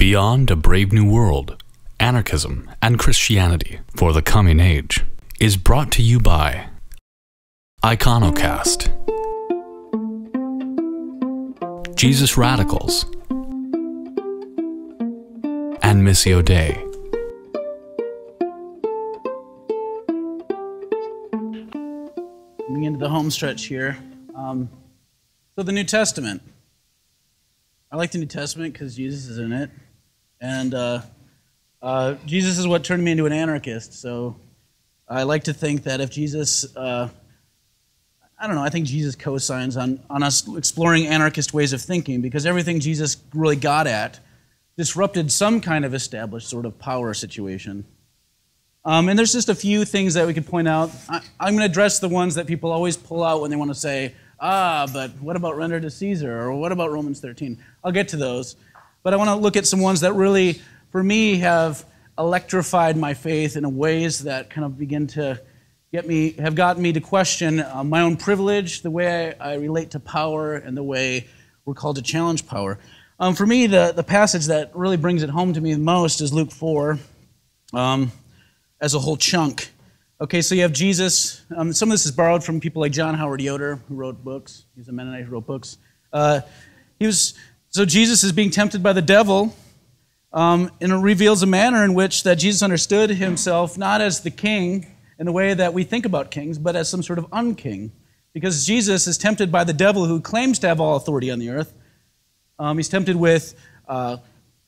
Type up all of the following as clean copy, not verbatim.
Beyond a Brave New World, Anarchism and Christianity for the Coming Age is brought to you by Iconocast, Jesus Radicals, and Missio Dei. Moving into the home stretch here. So the New Testament. I like the New Testament because Jesus is in it. And Jesus is what turned me into an anarchist. So I like to think that if Jesus, I think Jesus co-signs on us exploring anarchist ways of thinking, because everything Jesus really got at disrupted some kind of established sort of power situation. And there's just a few things that we could point out. I'm going to address the ones that people always pull out when they want to say, but what about render to Caesar? Or what about Romans 13? I'll get to those. But I want to look at some ones that really, for me, have electrified my faith in ways that kind of begin to have gotten me to question my own privilege, the way I relate to power, and the way we're called to challenge power. For me, the passage that really brings it home to me the most is Luke 4 as a whole chunk. Okay, so you have Jesus. Some of this is borrowed from people like John Howard Yoder, who wrote books. He's a Mennonite who wrote books. So Jesus is being tempted by the devil, and it reveals a manner in which that Jesus understood himself not as the king in the way that we think about kings, but as some sort of unking. Because Jesus is tempted by the devil, who claims to have all authority on the earth. He's tempted with that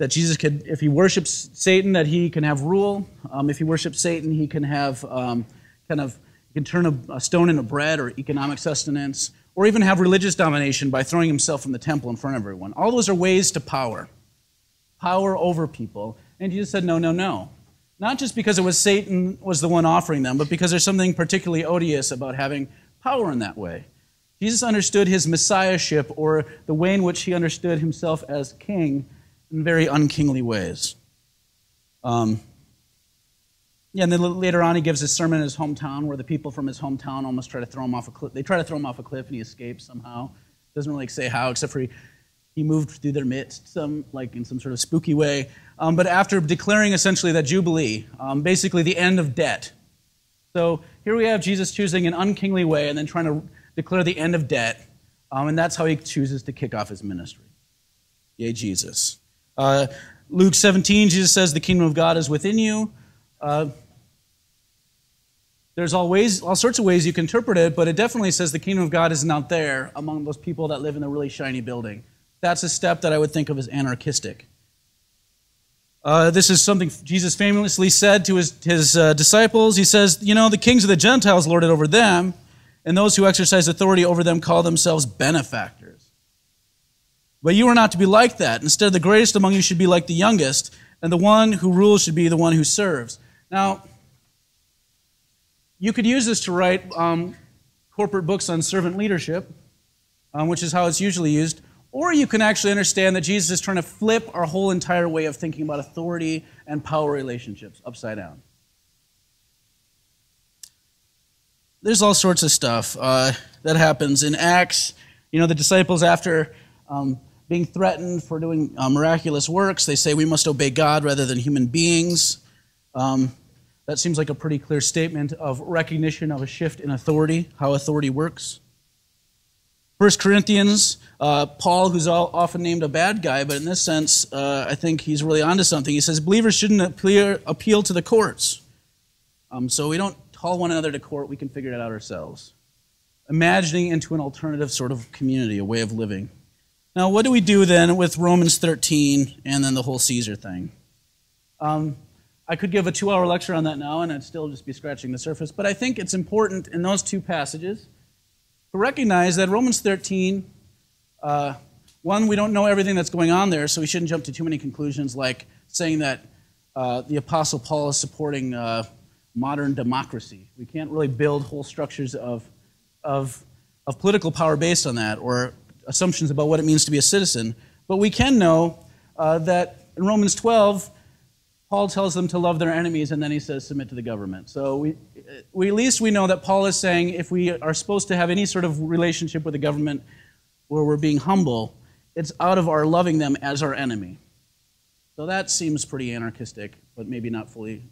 Jesus could, if he worships Satan, that he can have rule. If he worships Satan, he can have he can turn a stone into bread, or economic sustenance, or even have religious domination by throwing himself from the temple in front of everyone. All those are ways to power over people. And Jesus said, no, no, no. Not just because it was Satan was the one offering them, but because there's something particularly odious about having power in that way. Jesus understood his messiahship, or the way in which he understood himself as king, in very unkingly ways. And then later on, he gives his sermon in his hometown, where the people from his hometown almost try to throw him off a cliff. They try to throw him off a cliff, and he escapes somehow. Doesn't really say how, except for he moved through their midst, in some sort of spooky way. But after declaring essentially that Jubilee, basically the end of debt. So here we have Jesus choosing an unkingly way, and then trying to declare the end of debt, and that's how he chooses to kick off his ministry. Yay, Jesus. Luke 17, Jesus says, the kingdom of God is within you. There's all sorts of ways you can interpret it, but it definitely says the kingdom of God isn't out there among those people that live in a really shiny building. That's a step that I would think of as anarchistic. This is something Jesus famously said to his disciples. He says, the kings of the Gentiles lord it over them, and those who exercise authority over them call themselves benefactors. But you are not to be like that. Instead, the greatest among you should be like the youngest, and the one who rules should be the one who serves. Now, you could use this to write corporate books on servant leadership, which is how it's usually used, or you can actually understand that Jesus is trying to flip our whole entire way of thinking about authority and power relationships upside down. There's all sorts of stuff that happens in Acts. The disciples, after being threatened for doing miraculous works, they say we must obey God rather than human beings. That seems like a pretty clear statement of recognition of a shift in authority, how authority works. 1 Corinthians, Paul, who's often named a bad guy, but in this sense, I think he's really onto something. He says believers shouldn't appeal to the courts. So we don't call one another to court, we can figure it out ourselves. Imagining into an alternative sort of community, a way of living. Now, what do we do then with Romans 13 and then the whole Caesar thing? I could give a 2-hour lecture on that now, and I'd still just be scratching the surface. But I think it's important in those two passages to recognize that Romans 13, one, we don't know everything that's going on there, so we shouldn't jump to too many conclusions, like saying that the Apostle Paul is supporting modern democracy. We can't really build whole structures of political power based on that, or assumptions about what it means to be a citizen. But we can know that in Romans 12, Paul tells them to love their enemies, and then he says submit to the government. So at least we know that Paul is saying if we are supposed to have any sort of relationship with the government where we're being humble, it's out of our loving them as our enemy. So that seems pretty anarchistic, but maybe not fully.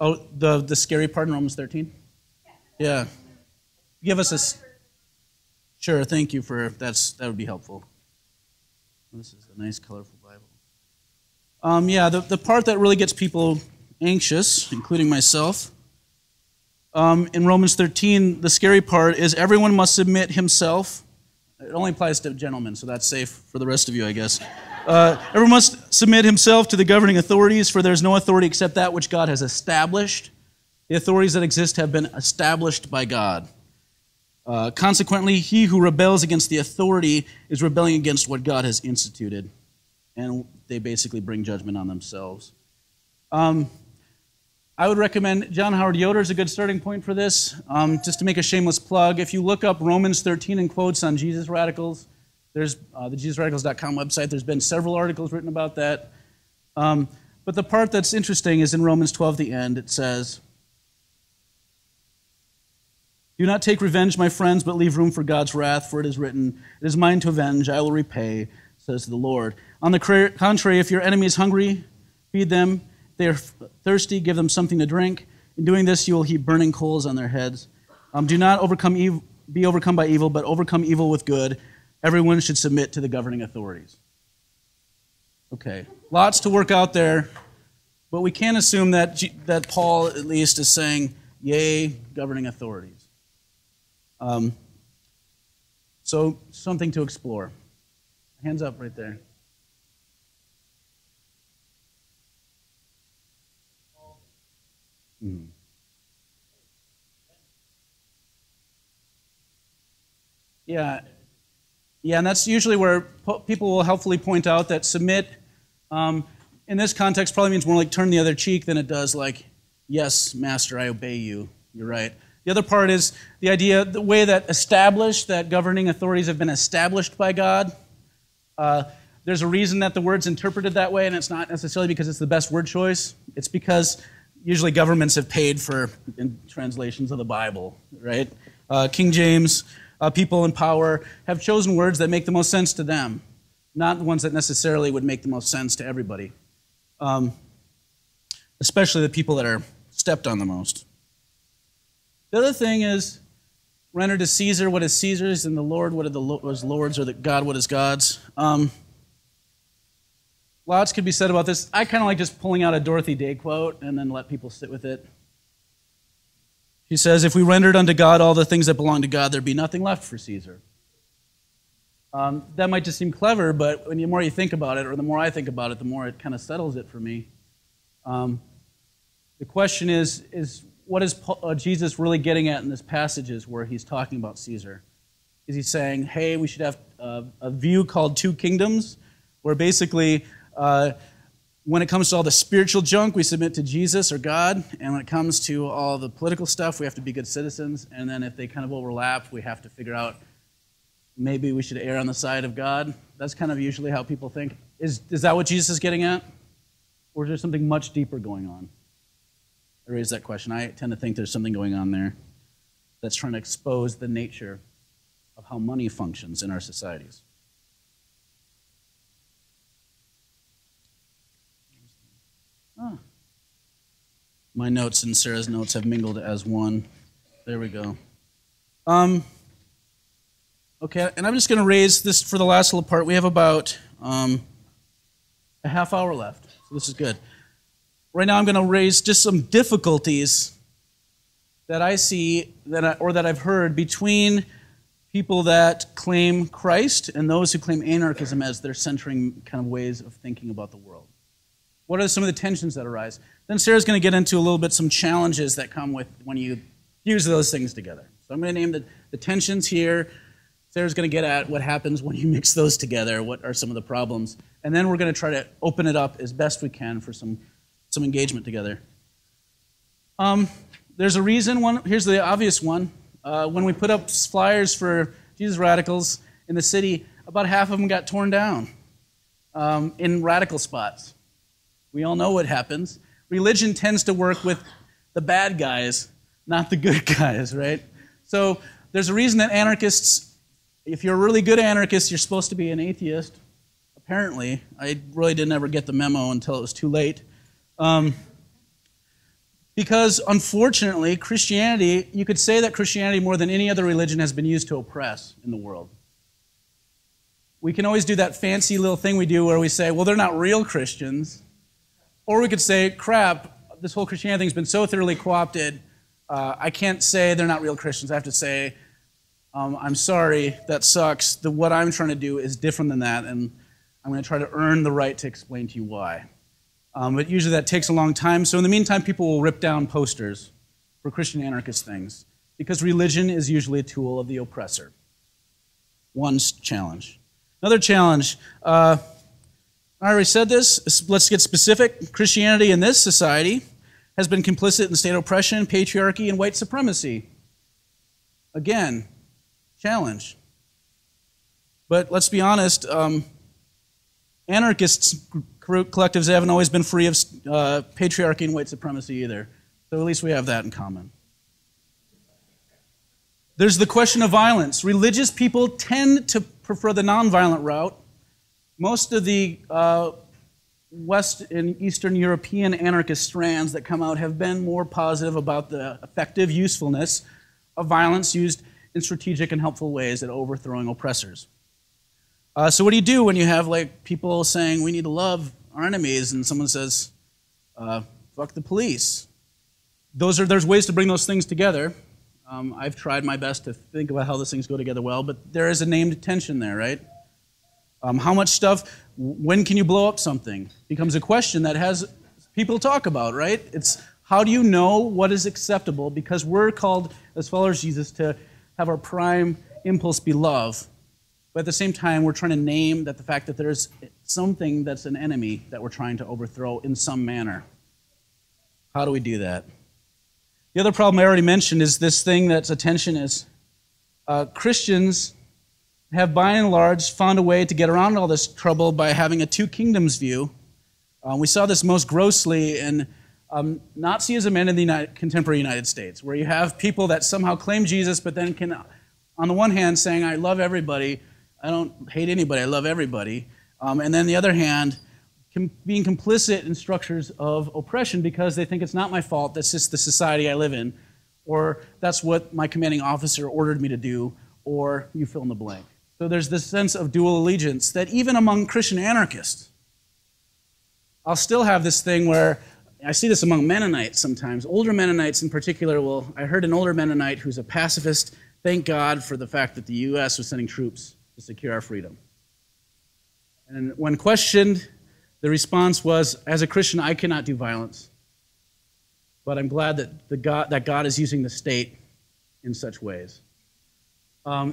The scary part in Romans 13? Yeah. Give us a... Sure, thank you for... That would be helpful. This is a nice, colorful Bible. Yeah, the part that really gets people anxious, including myself, in Romans 13, the scary part is everyone must submit himself. It only applies to gentlemen, so that's safe for the rest of you, I guess. Everyone must submit himself to the governing authorities, for there's no authority except that which God has established. The authorities that exist have been established by God. Consequently, he who rebels against the authority is rebelling against what God has instituted. And they basically bring judgment on themselves. I would recommend John Howard Yoder is a good starting point for this. Just to make a shameless plug, if you look up Romans 13 in quotes on Jesus radicals, there's the JesusRadicals.com website. There's been several articles written about that. But the part that's interesting is in Romans 12, the end. It says, "Do not take revenge, my friends, but leave room for God's wrath, for it is written, 'It is mine to avenge, I will repay,' says the Lord. On the contrary, if your enemy is hungry, feed them. If they are thirsty, give them something to drink. In doing this, you will heap burning coals on their heads. Do not be overcome by evil, but overcome evil with good. Everyone should submit to the governing authorities." Okay, lots to work out there, but we can assume that Paul, at least, is saying, yay, governing authorities. So, something to explore. Hands up right there. Yeah, and that's usually where people will helpfully point out that submit, in this context, probably means more like turn the other cheek than it does like, yes, master, I obey you. You're right. The other part is the idea, the way that governing authorities have been established by God. There's a reason that the word's interpreted that way, and it's not necessarily because it's the best word choice. It's because usually governments have paid for translations of the Bible, right? King James, people in power have chosen words that make the most sense to them, not the ones that necessarily would make the most sense to everybody, especially the people that are stepped on the most. The other thing is, render to Caesar what is Caesar's, and the Lord what is Lord's, or the God what is God's. Lots could be said about this. I kind of like just pulling out a Dorothy Day quote and then let people sit with it. She says, "If we rendered unto God all the things that belong to God, there'd be nothing left for Caesar." That might just seem clever, but the more you think about it, or the more I think about it, the more it kind of settles it for me. The question is what is Jesus really getting at in this passages where he's talking about Caesar? Is he saying, hey, we should have a view called two kingdoms, where basically when it comes to all the spiritual junk, we submit to Jesus or God, and when it comes to all the political stuff, we have to be good citizens, and then if they kind of overlap, we have to figure out maybe we should err on the side of God? That's kind of usually how people think. Is that what Jesus is getting at? Or is there something much deeper going on? I raise that question. I tend to think there's something going on there that's trying to expose the nature of how money functions in our societies. My notes and Sarah's notes have mingled as one. There we go. Okay, and I'm just going to raise this for the last little part. We have about a half hour left, so this is good. Right now I'm going to raise just some difficulties that I see or that I've heard between people that claim Christ and those who claim anarchism as their centering kind of ways of thinking about the world. What are some of the tensions that arise? Then Sarah's going to get into a little bit some challenges that come with when you fuse those things together. So I'm going to name the tensions here. Sarah's going to get at what happens when you mix those together, what are some of the problems. And then we're going to try to open it up as best we can for some engagement together. There's a reason. Here's the obvious one. When we put up flyers for Jesus Radicals in the city, about half of them got torn down in radical spots. We all know what happens. Religion tends to work with the bad guys, not the good guys, right? So there's a reason that anarchists If you're a really good anarchist, you're supposed to be an atheist, apparently. I really didn't ever get the memo until it was too late. Because, unfortunately, Christianity, you could say that Christianity, more than any other religion, has been used to oppress in the world. We can always do that fancy little thing we do where we say, well, they're not real Christians. Or we could say, crap, this whole Christianity thing's been so thoroughly co-opted, I can't say they're not real Christians. I have to say, I'm sorry, that sucks. What I'm trying to do is different than that, and I'm going to try to earn the right to explain to you why. But usually that takes a long time. So in the meantime, people will rip down posters for Christian anarchist things because religion is usually a tool of the oppressor. One challenge. Another challenge. I already said this. Let's get specific. Christianity in this society has been complicit in state oppression, patriarchy, and white supremacy. Again, challenge. But let's be honest, anarchists collectives haven't always been free of patriarchy and white supremacy either. So at least we have that in common. There's the question of violence. Religious people tend to prefer the nonviolent route. Most of the West and Eastern European anarchist strands that come out have been more positive about the effective usefulness of violence used in strategic and helpful ways at overthrowing oppressors. So what do you do when you have like people saying we need to love our enemies and someone says, fuck the police? There's ways to bring those things together. I've tried my best to think about how those things go together well, but there is a named tension there, right? How much stuff, when can you blow up something? Becomes a question that has people talk about, right? It's how do you know what is acceptable? Because we're called, as followers of Jesus, to have our prime impulse be love. But at the same time, we're trying to name that the fact that there's something that's an enemy that we're trying to overthrow in some manner. How do we do that? The other problem I already mentioned is this thing that's a tension is Christians have by and large found a way to get around all this trouble by having a two kingdoms view. We saw this most grossly in Nazism and in the contemporary United States, where you have people that somehow claim Jesus, but then can, on the one hand, saying, I love everybody, I don't hate anybody, I love everybody, and then on the other hand, being complicit in structures of oppression because they think it's not my fault, that's just the society I live in, or that's what my commanding officer ordered me to do, or you fill in the blank. So there's this sense of dual allegiance that even among Christian anarchists, I'll still have this thing where I see this among Mennonites sometimes. Older Mennonites in particular I heard an older Mennonite who's a pacifist thank God for the fact that the U.S. was sending troops to secure our freedom. And when questioned, the response was, as a Christian, I cannot do violence, but I'm glad that God is using the state in such ways.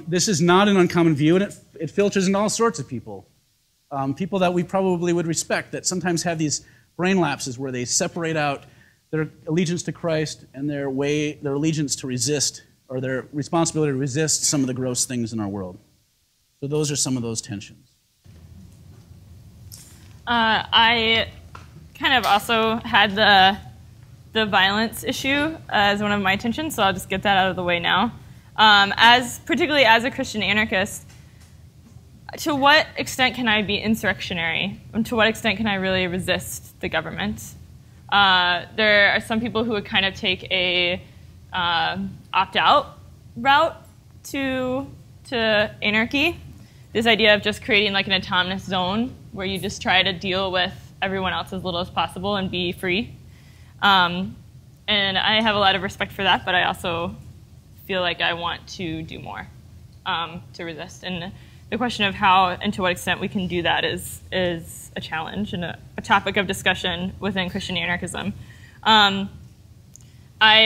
This is not an uncommon view, and it filters into all sorts of people. People that we probably would respect that sometimes have these brain lapses where they separate out their allegiance to Christ and their allegiance to resist, or their responsibility to resist some of the gross things in our world. So those are some of those tensions. I kind of also had the violence issue as one of my tensions, so I'll just get that out of the way now. Particularly as a Christian anarchist, to what extent can I be insurrectionary? And to what extent can I really resist the government? There are some people who would kind of take a opt-out route to anarchy. This idea of just creating like an autonomous zone where you just try to deal with everyone else as little as possible and be free. And I have a lot of respect for that, but I also feel like I want to do more to resist. And the question of how and to what extent we can do that is a challenge and a topic of discussion within Christian anarchism. I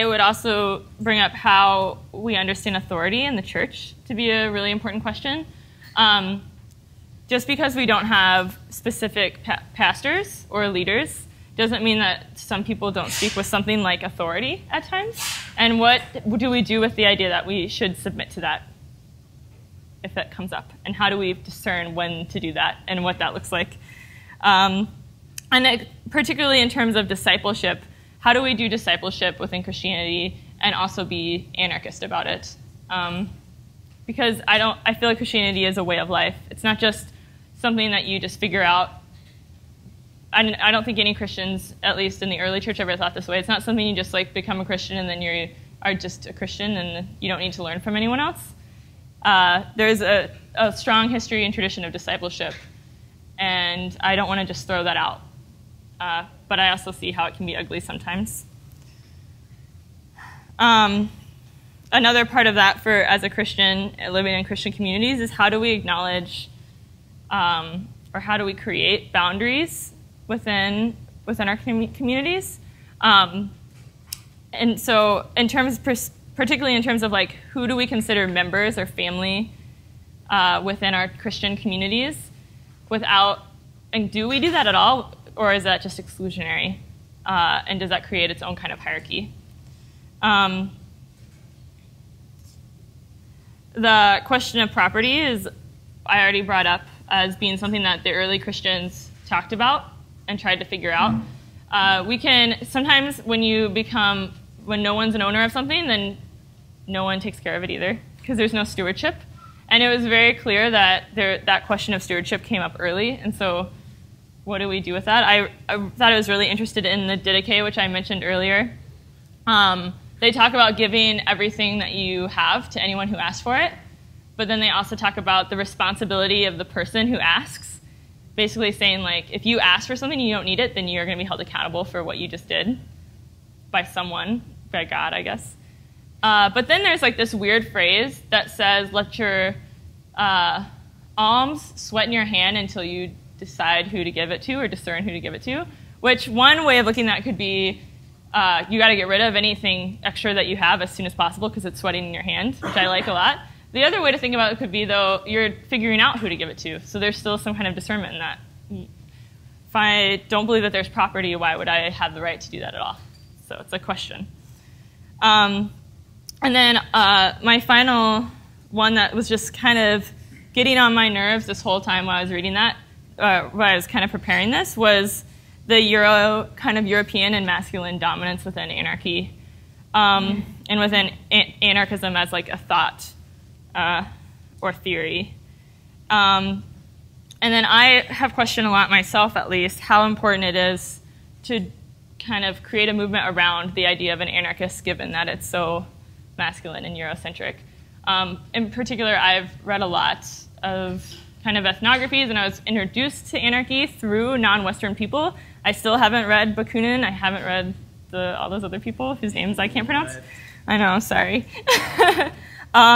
would also bring up how we understand authority in the church to be a really important question. Just because we don't have specific pastors or leaders doesn't mean that some people don't speak with something like authority at times. And what do we do with the idea that we should submit to that if that comes up? And how do we discern when to do that and what that looks like? And particularly in terms of discipleship, how do we do discipleship within Christianity and also be anarchist about it? because I feel like Christianity is a way of life. It's not just something that you just figure out. I don't think any Christians, at least in the early church, ever thought this way. It's not something you just like become a Christian and then you are just a Christian and you don't need to learn from anyone else. There's a strong history and tradition of discipleship, and I don't want to just throw that out. But I also see how it can be ugly sometimes. Another part of that for as a Christian living in Christian communities is how do we acknowledge or how do we create boundaries within our communities? And so particularly in terms of like who do we consider members or family within our Christian communities and do we do that at all, or is that just exclusionary? And does that create its own kind of hierarchy? The question of property I already brought up as being something that the early Christians talked about and tried to figure out. We can sometimes when no one's an owner of something, then no one takes care of it either because there's no stewardship. And it was very clear that that question of stewardship came up early. And so what do we do with that? I thought I was really interested in the Didache, which I mentioned earlier. They talk about giving everything that you have to anyone who asks for it. But then they also talk about the responsibility of the person who asks, basically saying, like, if you ask for something and you don't need it, then you're going to be held accountable for what you just did by someone, by God, I guess. But then there's like this weird phrase that says, let your alms sweat in your hand until you decide who to give it to or discern who to give it to, which one way of looking at it could be you got to get rid of anything extra that you have as soon as possible because it's sweating in your hand, which I like a lot. The other way to think about it could be, though, you're figuring out who to give it to. So there's still some kind of discernment in that. If I don't believe that there's property, why would I have the right to do that at all? So it's a question. And then my final one that was just kind of getting on my nerves this whole time while I was reading that, while I was kind of preparing this, was the kind of European and masculine dominance within anarchy, and within anarchism as like a thought or theory. And then I have questioned a lot myself, at least, how important it is to kind of create a movement around the idea of an anarchist, given that it's so masculine and Eurocentric. In particular, I've read a lot of kind of ethnographies, and I was introduced to anarchy through non-Western people. I still haven't read Bakunin. I haven't read all those other people whose names I can't pronounce. I know, sorry.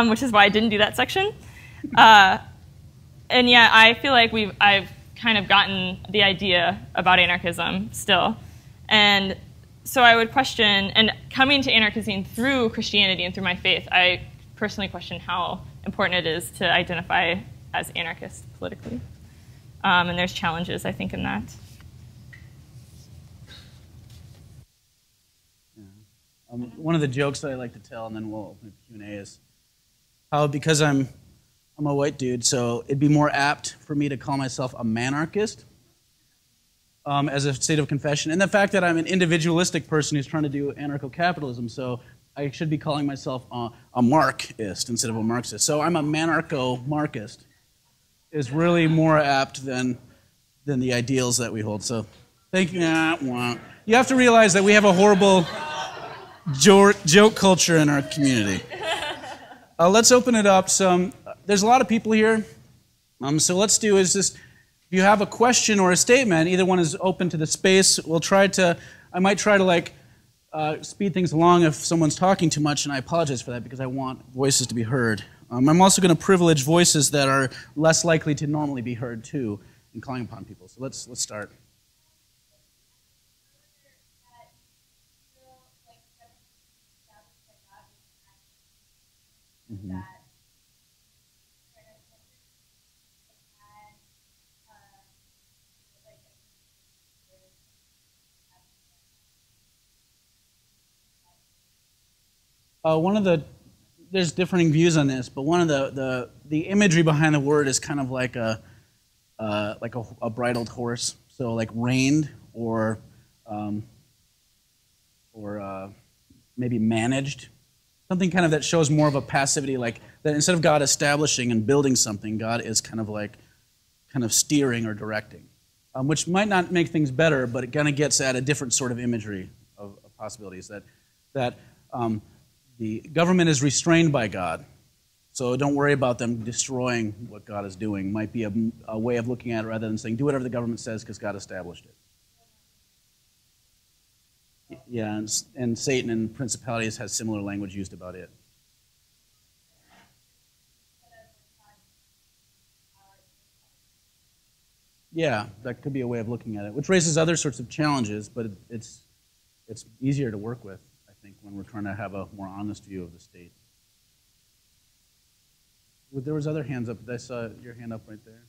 Which is why I didn't do that section. And yeah, I feel like I've kind of gotten the idea about anarchism still. And so I would question, and coming to anarchism through Christianity and through my faith, I personally question how important it is to identify as anarchist politically. And there's challenges, I think, in that. One of the jokes that I like to tell, and then we'll open a Q&A, is how because I'm a white dude, so it'd be more apt for me to call myself a manarchist as a state of confession. And the fact that I'm an individualistic person who's trying to do anarcho-capitalism, so I should be calling myself a Marxist instead of a Marxist. So I'm a manarcho-Marxist is really more apt than the ideals that we hold. So thank you. You have to realize that we have a horrible joke culture in our community. Let's open it up. There's a lot of people here. So let's do is just, if you have a question or a statement, either one is open to the space. I might try to like speed things along if someone's talking too much, and I apologize for that because I want voices to be heard. I'm also going to privilege voices that are less likely to normally be heard too in calling upon people. So let's start. Mm-hmm. There's differing views on this, but one of the imagery behind the word is kind of like a bridled horse, so like reined or maybe managed, something kind of that shows more of a passivity, like that instead of God establishing and building something, God is kind of steering or directing, which might not make things better, but it kind of gets at a different sort of imagery of possibilities, that the government is restrained by God. So don't worry about them destroying what God is doing. Might be a way of looking at it rather than saying, do whatever the government says because God established it. Yeah, and Satan and principalities has similar language used about it. Yeah, that could be a way of looking at it, which raises other sorts of challenges, but it's easier to work with, I think, when we're trying to have a more honest view of the state. There was other hands up. I saw your hand up right there.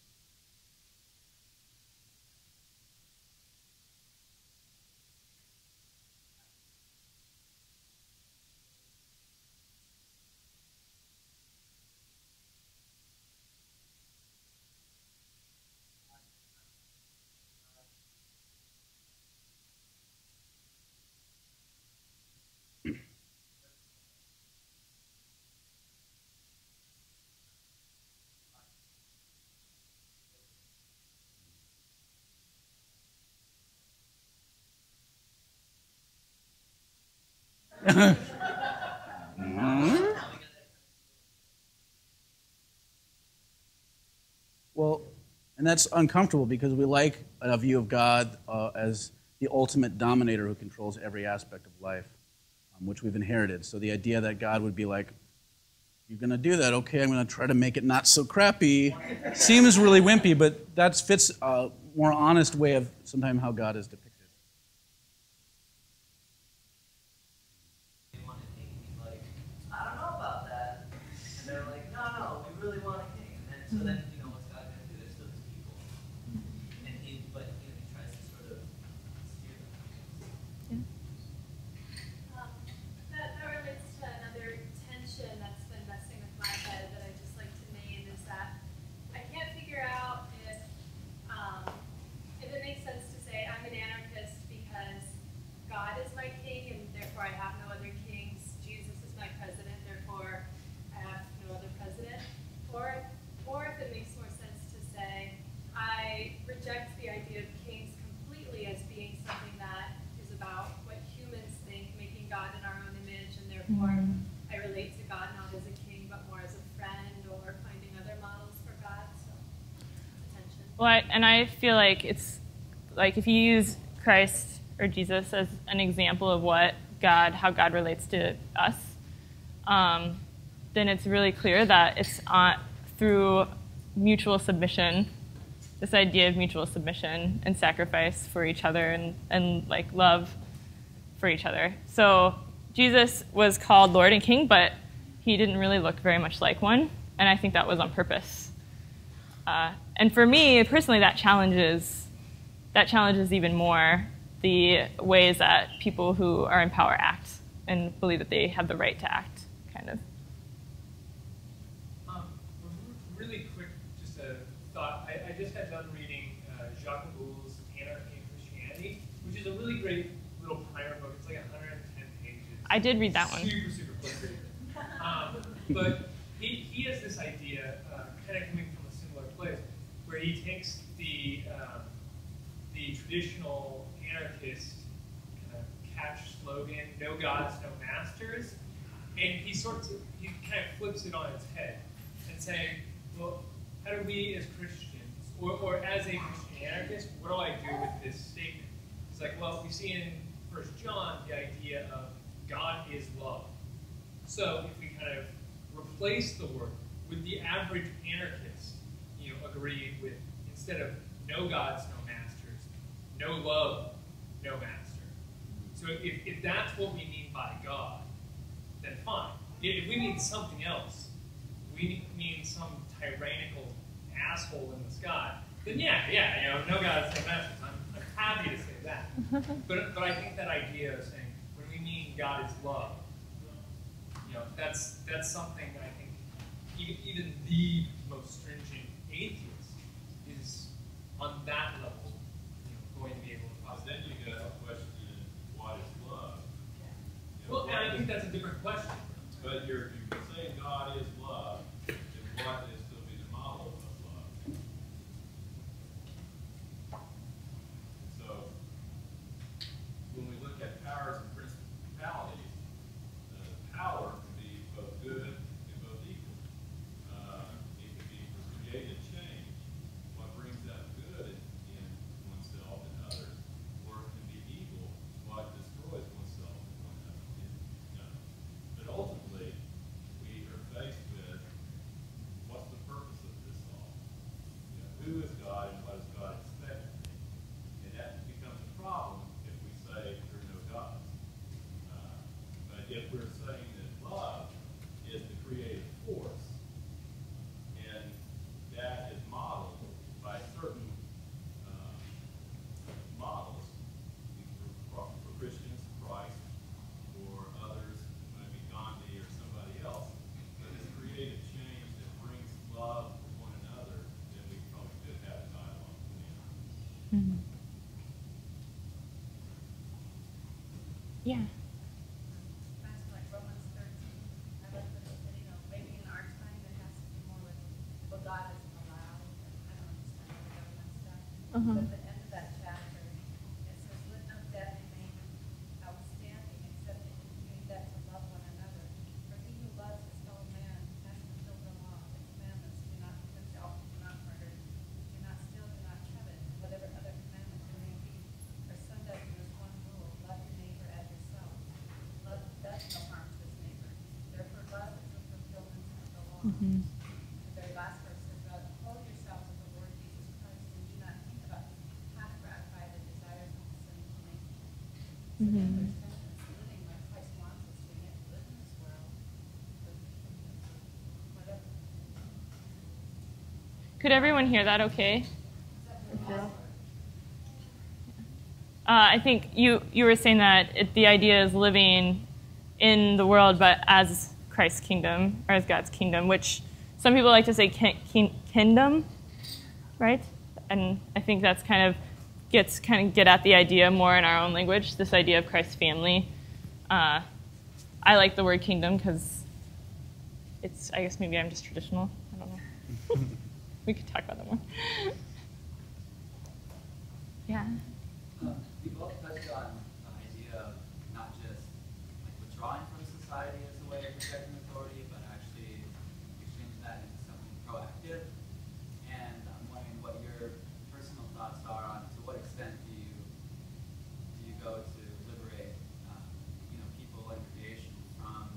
Well, and that's uncomfortable because we like a view of God as the ultimate dominator who controls every aspect of life, which we've inherited. So the idea that God would be like, you're going to do that, okay, I'm going to try to make it not so crappy, seems really wimpy, but that fits a more honest way of sometimes how God is depicted. So then, what's God going to do? They're still his people. But he tries to sort of steer them. That relates to another tension that's been messing with my head that I just like to name, is that I can't figure out if it makes sense to say I'm an anarchist because God is my king and therefore I have no other kings. Jesus is my president, therefore I have no other president. Or if it makes more sense to say, I reject the idea of kings completely as being something that is about what humans think, making God in our own image, and therefore I relate to God not as a king, but more as a friend, or finding other models for God. So it's a tension. Well, and I feel like it's like if you use Christ or Jesus as an example of how God relates to us, then it's really clear that it's through mutual submission, this idea of mutual submission and sacrifice for each other and like love for each other. So Jesus was called Lord and King, but he didn't really look very much like one, and I think that was on purpose. And for me personally, that challenges even more the ways that people who are in power act and believe that they have the right to act, kind of. Really quick, just a thought. I just got done reading Jacques Ellul's Anarchy and Christianity, which is a really great little primer book. It's like 110 pages. I did read that one. Super, super quick read. But he has this idea, kind of coming from a similar place, where he takes the traditional anarchist kind of catch slogan, "No gods, no masters," and he kind of flips it on its head and saying, well, how do we as Christians, or as a Christian anarchist, what do I do with this statement? It's like, well, we see in 1 John the idea of God is love. So if we kind of replace the word, would the average anarchist, agree with, instead of no gods, no masters, no love, no master? So if that's what we mean by God, then fine. If we mean something else, we mean some tyrannical asshole in the sky, then no gods, no masters. I'm happy to say that. But I think that idea of saying when we mean God is love, that's something I think even the most stringent atheist is on that level, going to be able to Because then you got a question: what is love? Well, and I think that's a different question. But who is God and what does God expect of me? And that becomes a problem if we say there are no gods. But if we're saying that love is the creative force, and that is modeled by certain models for Christians, Christ, or others, maybe Gandhi or somebody else, but this creative change that brings love for one another, then we probably could have a dialogue with them. Mm-hmm. Yeah. That's like Romans 13. I like that, you know, maybe in our time it has to be more with what God has allowed. I don't understand the government stuff. Uh-huh. But at the end of that chapter, it says, "Let no debt remain outstanding, except in doing that to love one another. For he who loves his fellow man has fulfilled the law. The commandments: do not commit adultery, do not murder, do not steal, do not covet, whatever other commandment there may be. For summed up there is one rule: love your neighbor as yourself. Love does no harm to his neighbor. Therefore, love is the fulfillment of the law." Mm-hmm. The very last verse says, "Clothe yourselves with the Lord Jesus Christ, and do not think about how to gratify the desires of the sinful nature." So then Mm-hmm. there's tension. It's living like Christ wants us to live in this world, but whatever. Could everyone hear that okay? I think you were saying that the idea is living in the world, but as Christ's kingdom, or as God's kingdom, which some people like to say kingdom, right? And I think that's kind of get at the idea more in our own language, this idea of Christ's family. I like the word kingdom because it's, I guess maybe I'm just traditional. I don't know. We could talk about that more. Yeah. You both touched on the idea of not just like withdrawing from society as a way of protecting authority, but actually exchanging that into something proactive. And I'm wondering what your personal thoughts are on to what extent do you go to liberate people and creation from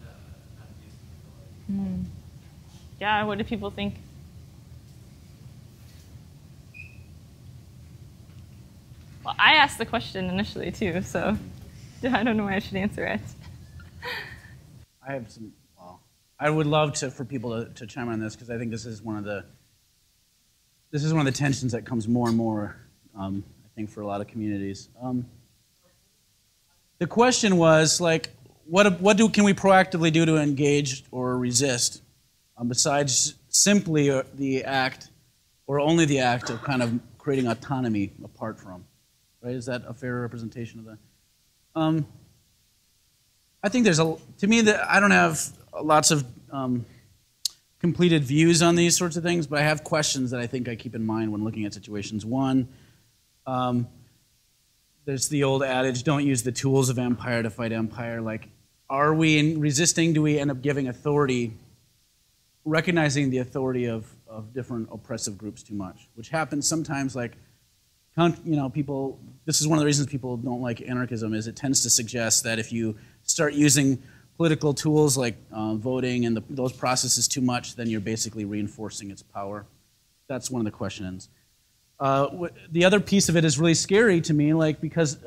that abuse of authority. Mm. Yeah. What do people think? Well, I asked the question initially too, so I don't know why I should answer it. I have some. Well, I would love for people to chime on this because I think this is one of the tensions that comes more and more. I think for a lot of communities. The question was like, what can we proactively do to engage or resist, besides simply the act, or only the act of kind of creating autonomy apart from. Right? Is that a fair representation of that? I think to me, that I don't have lots of completed views on these sorts of things, but I have questions that I think I keep in mind when looking at situations. One, there's the old adage, don't use the tools of empire to fight empire. Like, are we in resisting, do we end up giving authority, recognizing the authority of different oppressive groups too much, which happens sometimes, like, people, this is one of the reasons people don't like anarchism, is it tends to suggest that if you start using political tools like voting and those processes too much, then you're basically reinforcing its power. That's one of the questions. The other piece of it is really scary to me, like, because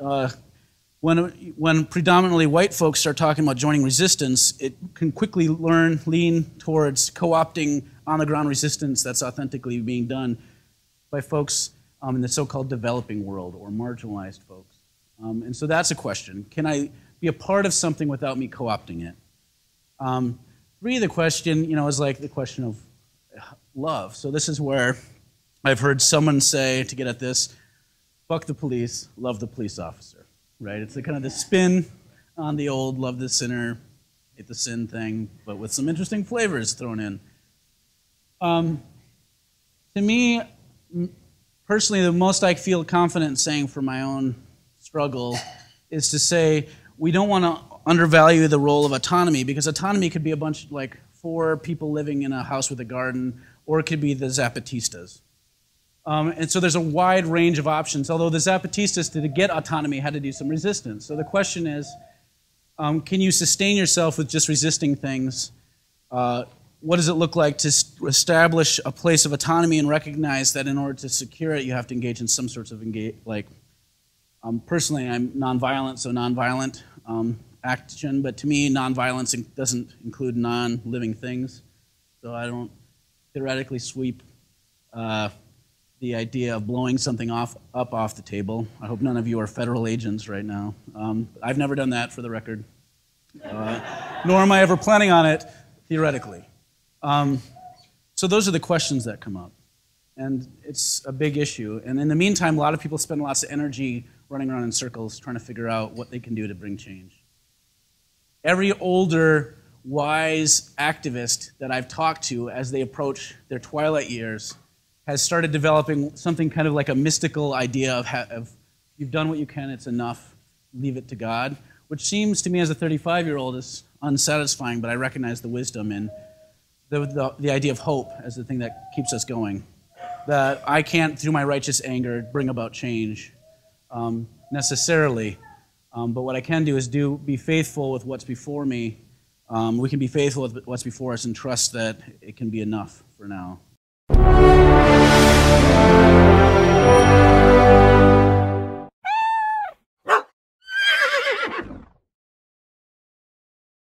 when predominantly white folks start talking about joining resistance, it can quickly lean towards co-opting on-the-ground resistance that's authentically being done by folks in the so-called developing world or marginalized folks. And so that's a question. Can I be a part of something without me co-opting it? The question, is like the question of love. So this is where I've heard someone say, to get at this, fuck the police, love the police officer, right? It's the kind of the spin on the old love the sinner, hate the sin thing, but with some interesting flavors thrown in. To me, personally, the most I feel confident saying for my own struggle is to say we don't want to undervalue the role of autonomy, because autonomy could be a bunch, like 4 people living in a house with a garden, or it could be the Zapatistas. And so there's a wide range of options, although the Zapatistas, to get autonomy, had to do some resistance. So the question is, can you sustain yourself with just resisting things what does it look like to establish a place of autonomy and recognize that in order to secure it, you have to engage in some sorts of personally, I'm nonviolent, so nonviolent action, but to me, nonviolence doesn't include non-living things. So I don't theoretically sweep the idea of blowing something up off the table. I hope none of you are federal agents right now. I've never done that, for the record. Nor am I ever planning on it, theoretically. So those are the questions that come up. And it's a big issue. And in the meantime, a lot of people spend lots of energy running around in circles trying to figure out what they can do to bring change. Every older, wise activist that I've talked to as they approach their twilight years has started developing something kind of like a mystical idea of you've done what you can, it's enough, leave it to God, which seems to me as a 35-year-old is unsatisfying, but I recognize the wisdom in the idea of hope as the thing that keeps us going. That I can't, through my righteous anger, bring about change necessarily, but what I can do is be faithful with what's before me. We can be faithful with what's before us and trust that it can be enough for now.